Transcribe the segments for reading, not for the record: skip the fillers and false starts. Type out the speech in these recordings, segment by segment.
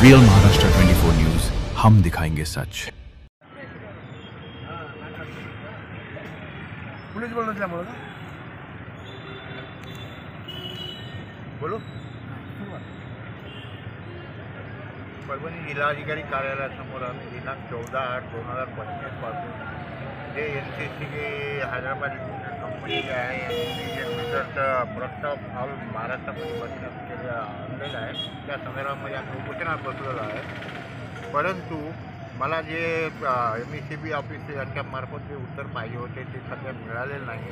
Real Maharashtra 24 news, हम दिखाएंगे सच। Police बोल रहे बोलो। परभणी जिल्हाधिकारी कार्यालयासमोर आम्ही दिनांक 14/8/2025 पासून जे NCC हैदराबाद कंपनी आहे इंडियन मीटरचं प्रस्ताव महाराष्ट्रामध्ये बसण्यात आणलेला आहे, त्या संदर्भामध्ये आम्ही उपोषणात बसलेलो आहे। परंतु मला जे MECB ऑफिस यांच्यामार्फत जे उत्तर पाहिजे होते ते सध्या मिळालेलं नाही।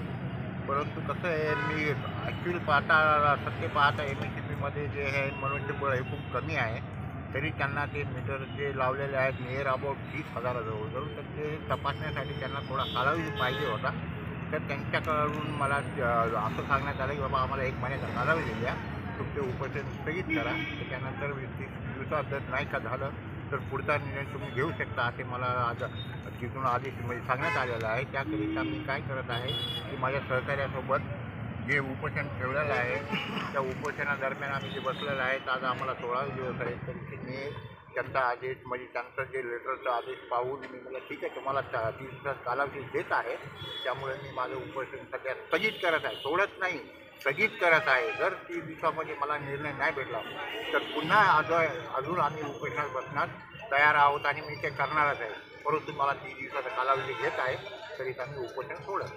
परंतु कसं आहे, मी ॲक्च्युअली सत्य पाहता MECBमध्ये जे आहे मनुष्यबळ हे खूप कमी आहे, तरी त्यांना ते मीटर जे लावलेले आहेत नियर अबाउट 30,000 जवळजवळ, तर ते तपासण्यासाठी त्यांना थोडा कालावधी पाहिजे होता। तर त्यांच्याकडून मला असं सांगण्यात आलं की बाबा आम्हाला 1 महिन्याचा कालावधी द्या, तुमचे उपोषण स्थगित करा, त्याच्यानंतर 20-30 दिवसात जर नाही का झालं तर पुढचा निर्णय तुम्ही घेऊ शकता, असे मला आज तिथून आदेश म्हणजे सांगण्यात आलेलं आहे। त्याकरिता मी काय करत आहे की माझ्या सहकार्यासोबत जे उपोषण ठेवलेलं आहे त्या उपोषणादरम्यान आम्ही जे बसलेलं आहे, आज आम्हाला 16 दिवस आहेत, तरी मी त्यांचा आदेश म्हणजे त्यांचं जे लेटरचा आदेश पाहून मी मला ठीक आहे तुम्हाला 30 दिवसात कालावधी देत आहे, त्यामुळे मी माझं उपोषण सध्या स्थगित करत आहे, सोडत नाही स्थगित करत आहे। जर 30 दिवसामध्ये मला निर्णय नाही भेटला तर पुन्हा अजून आम्ही उपोषणात बसण्यास तयार आहोत आणि मी ते करणारच आहे। परंतु मला 30 दिवसाचा कालावधी घेत आहे, तरी आम्ही उपोषण सोडत।